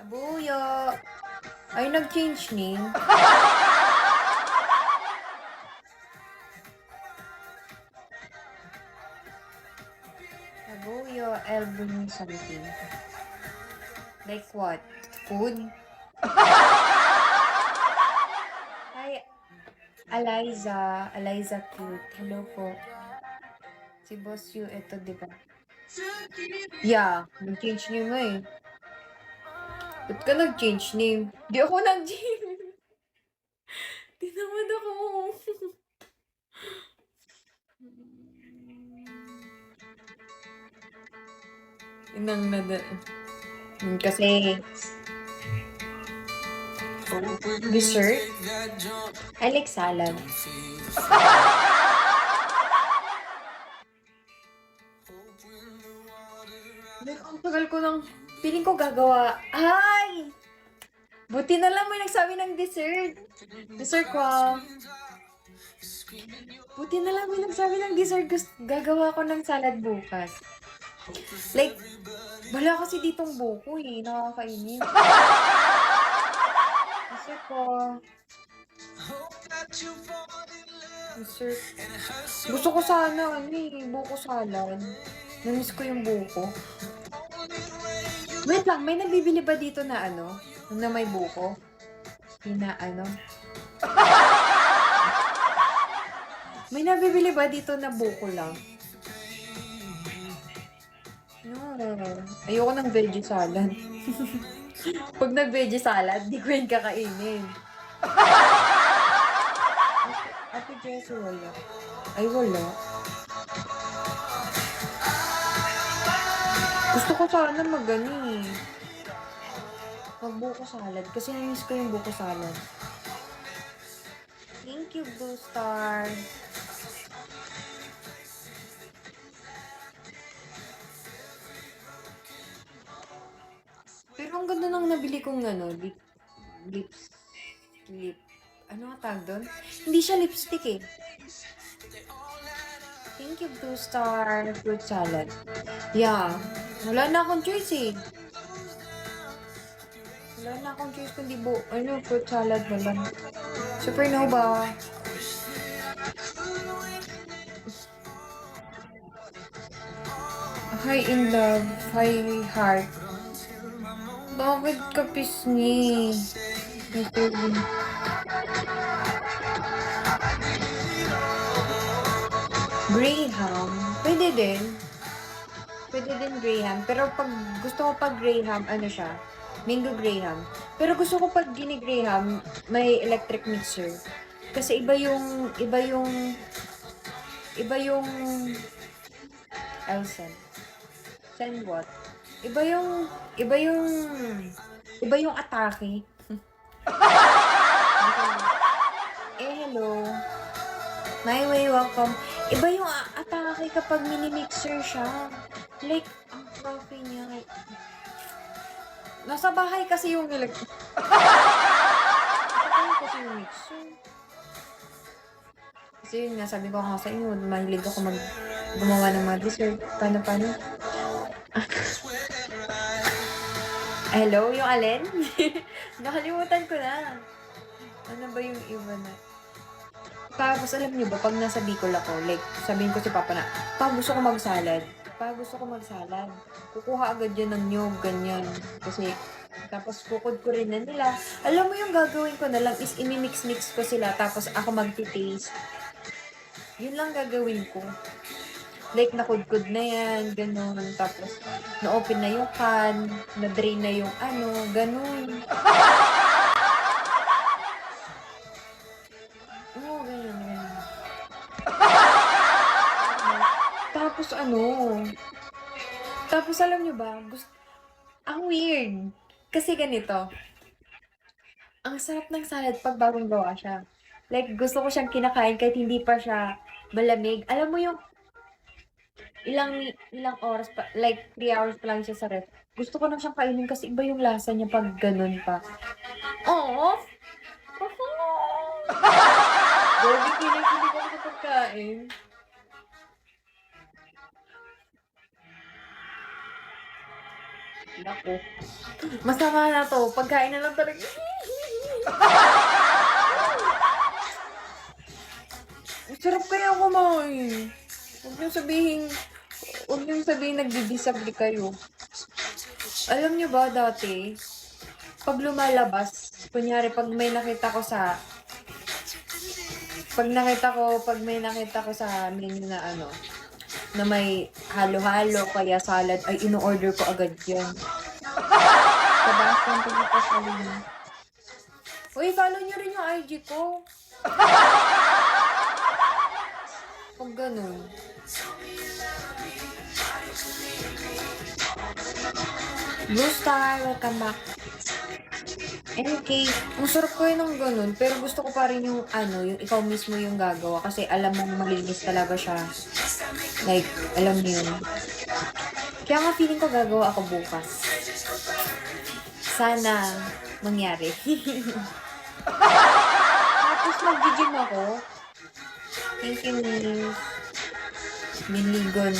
Kabuyo! Ay, nag-change name. Kabuyo, album something. Like what? Food? Hi, Eliza. Eliza cute. Hello po. Si Boss Yu, ito, di ba? Yeah, nag-change name nga eh. Ba't ka nag-change name? Di ako nag-change. Tinamad ako. Inang nada. Kasi, dessert? I like salad. Ang tagal ko nang, feeling ko gagawa. Ay! Buti na lang may nagsabi ng dessert. Dessert ko. Buti na lang may nagsabi ng dessert. Gagawa ko ng salad bukas. Like, wala kasi ditong buko eh. Nakakainip. Dessert ko. Dessert. Gusto ko sana, buko salad. Namiss ko yung buko. Wait lang, may nabibili ba dito na na may buko? May nabibili ba dito na buko lang? No. Ayoko ng veggie salad. Pag nag-veggie salad, di ko yun kakainin. Ate Jessie, wala. Ay, wala. Gusto ko sana mag-buko salad. Kasi namiss ko yung buko salad. Thank you, Blue Star. Pero ang ganda nang nabili kong lip. Ano nga tawag doon? Hindi siya lipstick eh. Thank you, Blue Star. Fruit salad. Yeah. Wala na akong choice eh. Wala na akong choice kundi fruit salad na lang. Supernova. Hi in love. Hi heart. Bakit ka pisngi? Graham. Pwede din. Pwede din Graham. Pero pag gusto ko pag Graham, siya? Mango Graham. Pero gusto ko pag gini-Graham, may electric mixer. Kasi iba yung I'll send. Send what? Iba yung atake. Hello. My way, welcome. Iba yung atake kapag mini-mixer siya. Like, ang coffee niya. Nasa bahay kasi yung mixer. Kasi yun nga, sabi ko nga sa inyo, mahilig ako gumawa ng mga dessert. Paano? Hello, yung alin? Nakalimutan ko na. Ano ba yung iba na? Tapos alam niyo ba, pag nasa Bicol ako, like, sabihin ko si Papa na, Pa, gusto ko magsalad. Kukuha agad yan ng nyog, ganyan. Kasi, tapos kukod ko rin na nila. Alam mo yung gagawin ko na lang is imimix-mix ko sila, tapos ako magti-taste. Yun lang gagawin ko. Like, nakudkod na yan, ganun. Tapos, na-open na yung can, na-drain na yung ganun. Oo, ganyan. Tapos alam nyo ba, ang weird. Kasi ganito, ang sarap ng salad pag bagong gawa siya. Like, gusto ko siyang kinakain kahit hindi pa siya malamig. Alam mo yung ilang oras pa, like 3 hours pa lang siya sa ref. Gusto ko na siyang kainin kasi iba yung lasa niya pag ganun pa. Oo! Gogi, kinig ako sa pagkain. Naku. Masama na 'to, pagkain na lang talaga. Ang sarap kaya kumain. Huwag niyong sabihin nagdi-disagree kayo. Alam niyo ba dati, 'pag lumalabas, kunyari 'pag may nakita ko sa menu na ano, na may halo-halo kaya salad, ay ino-order ko agad 'yan. Sebastian Tito Salina. Uy, follow niyo rin yung IG ko. 'Pag gano'n. Blue Star, welcome back. MK, ang sarap ko ng gano'n, pero gusto ko pa rin yung ano, yung ikaw mismo yung gagawa kasi alam mong malinis talaga siya. Like, alam niyo yun. Kaya nga feeling ko gagawa ako bukas. Sana mangyari. Tapos mag-gym ako. Thank you, Miss Minligon.